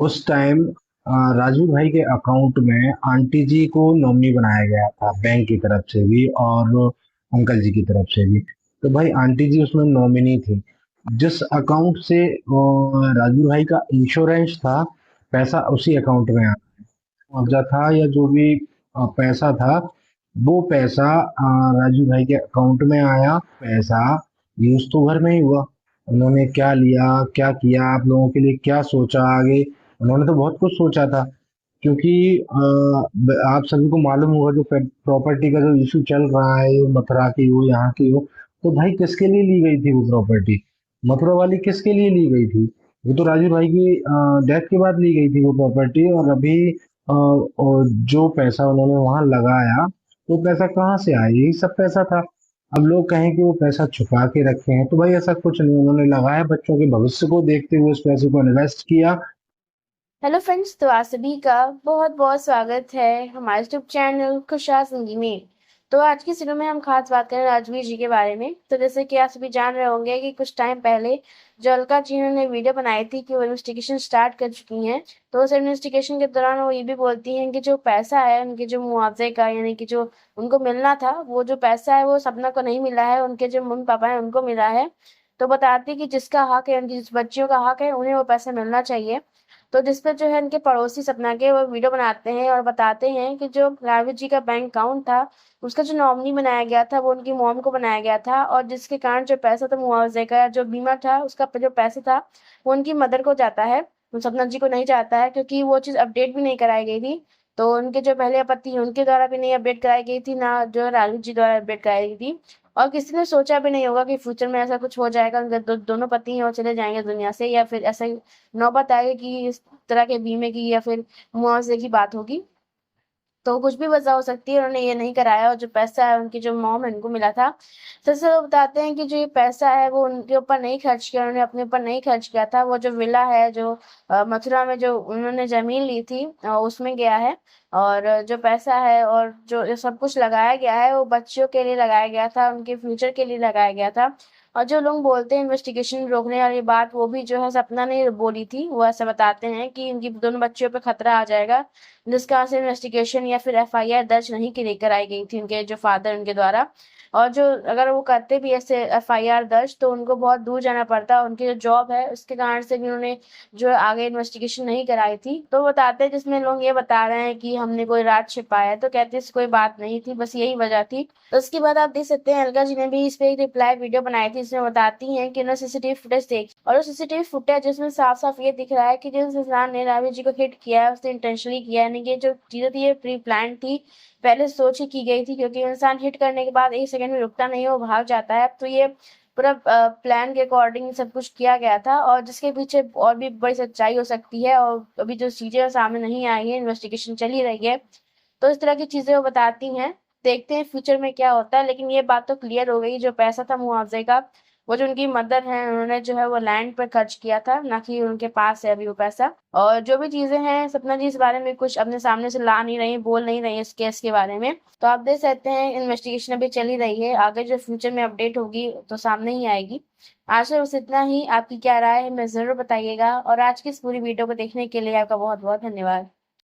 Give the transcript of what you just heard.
उस टाइम राजू भाई के अकाउंट में आंटी जी को नॉमिनी बनाया गया था, बैंक की तरफ से भी और अंकल जी की तरफ से भी। तो भाई आंटी जी उसमें नॉमिनी थी। जिस अकाउंट से राजू भाई का इंश्योरेंस था, पैसा उसी अकाउंट में मुआवजा था या जो भी पैसा था, वो पैसा राजू भाई के अकाउंट में आया। पैसा यूज तो घर में ही हुआ। उन्होंने क्या लिया, क्या किया, आप लोगों के लिए क्या सोचा आगे। उन्होंने तो बहुत कुछ सोचा था, क्योंकि आप सभी को मालूम होगा जो प्रॉपर्टी का जो इशू चल रहा है, ये मथुरा की हो यहाँ की हो, तो भाई किसके लिए ली गई थी वो प्रॉपर्टी? मथुरा वाली किसके लिए ली गई थी? वो तो राजू भाई की डेथ के बाद ली गई थी वो प्रॉपर्टी। और अभी और जो पैसा उन्होंने वहां लगाया, वो पैसा कहाँ से आया? यही सब पैसा था। अब लोग कहें कि वो पैसा छुपा के रखे हैं, तो भाई ऐसा कुछ नहीं, उन्होंने लगाया, बच्चों के भविष्य को देखते हुए उस पैसे को इन्वेस्ट किया। हेलो फ्रेंड्स, तो आप सभी का बहुत बहुत स्वागत है हमारे यूट्यूब चैनल खुशहाल जिंदगी में। तो आज की वीडियो में हम खास बात करें राजवीर जी के बारे में। तो जैसे कि आप सभी जान रहे होंगे कि कुछ टाइम पहले जो अलका जी ने वीडियो बनाई थी कि वो इन्वेस्टिगेशन स्टार्ट कर चुकी हैं। तो उस इन्वेस्टिगेशन के दौरान वो ये भी बोलती हैं कि जो पैसा है उनके जो मुआवजे का, यानी कि जो उनको मिलना था, वो जो पैसा है वो सपना को नहीं मिला है, उनके जो मम्मी पापा हैं उनको मिला है। तो बताती है कि जिसका हक है, उनकी जिस बच्चियों का हक है, उन्हें वो पैसा मिलना चाहिए। तो जिस पे जो है इनके पड़ोसी सपना के वो वीडियो बनाते हैं और बताते हैं कि जो राघव जी का बैंक अकाउंट था, उसका जो नॉमिनी बनाया गया था वो उनकी मॉम को बनाया गया था, और जिसके कारण जो पैसा था मुआवजे का, जो बीमा था उसका जो पैसा था, वो उनकी मदर को जाता है। वो सपना जी को नहीं जाता है, क्योंकि वो चीज़ अपडेट भी नहीं कराई गई थी। तो उनके जो पहले पति हैं उनके द्वारा भी नहीं अपडेट कराई गई थी, ना जो राघव जी द्वारा अपडेट कराई गई थी। और किसी ने सोचा भी नहीं होगा कि फ्यूचर में ऐसा कुछ हो जाएगा, उनके दोनों पति हैं और चले जाएंगे दुनिया से, या फिर ऐसा नौबत आएगी कि इस तरह के बीमे की या फिर मुआवजे की बात होगी। तो कुछ भी वजह हो सकती है, उन्होंने ये नहीं कराया, और जो पैसा है उनकी जो मॉम है उनको मिला था। सबसे से वो बताते हैं कि जो ये पैसा है वो उनके ऊपर नहीं खर्च किया, उन्होंने अपने ऊपर नहीं खर्च किया था। वो जो विला है, जो मथुरा में जो उन्होंने जमीन ली थी, उसमें गया है। और जो पैसा है और जो ये सब कुछ लगाया गया है, वो बच्चों के लिए लगाया गया था, उनके फ्यूचर के लिए लगाया गया था। और जो लोग बोलते हैं इन्वेस्टिगेशन रोकने वाली बात, वो भी जो है सपना ने बोली थी। वो ऐसा बताते हैं कि उनकी दोनों बच्चियों पे खतरा आ जाएगा, जिसका से इन्वेस्टिगेशन या फिर एफआईआर दर्ज नहीं की कराई गई थी उनके जो फादर उनके द्वारा। और जो अगर वो करते भी ऐसे एफआईआर दर्ज, तो उनको बहुत दूर जाना पड़ता, उनकी जो जॉब है उसके कारण से भी उन्होंने जो आगे इन्वेस्टिगेशन नहीं कराई थी। तो बताते हैं, जिसमें लोग ये बता रहे हैं कि हमने कोई राज छिपाया है, तो कहते हैं कोई बात नहीं थी, बस यही वजह थी। तो उसके बाद आप देख सकते हैं अलका जी ने भी इस पे एक रिप्लाई वीडियो बनाई थी, जिसमें बताती हैं कि उन्होंने सीसीटीवी फुटेज देखी, और उस सीसीटीवी फुटेज जिसमें साफ साफ ये दिख रहा है कि जिस इंसान ने रावी जी को हिट किया है उसने इंटेंशनली किया है, यानी कि जो चीजें थी ये प्री प्लान थी, पहले सोच ही की गई थी। क्योंकि इंसान हिट करने के बाद एक सेकंड में रुकता नहीं है, वो भाग जाता है। तो ये पूरा प्लान के अकॉर्डिंग सब कुछ किया गया था, और जिसके पीछे और भी बड़ी सच्चाई हो सकती है, और अभी जो चीजें सामने नहीं आई है, इन्वेस्टिगेशन चल ही रही है। तो इस तरह की चीजें वो बताती हैं। देखते हैं फ्यूचर में क्या होता है, लेकिन ये बात तो क्लियर हो गई, जो पैसा था मुआवजे का, वो जो उनकी मदर है उन्होंने जो है वो लैंड पर खर्च किया था, ना कि उनके पास है अभी वो पैसा। और जो भी चीजें हैं, सपना जी इस बारे में कुछ अपने सामने से ला नहीं रही, बोल नहीं रही इस केस के बारे में। तो आप देख सकते हैं इन्वेस्टिगेशन अभी चल ही रही है, आगे जो फ्यूचर में अपडेट होगी तो सामने ही आएगी। आज बस इतना ही। आपकी क्या राय है मैं जरूर बताइएगा, और आज की इस पूरी वीडियो को देखने के लिए आपका बहुत बहुत धन्यवाद।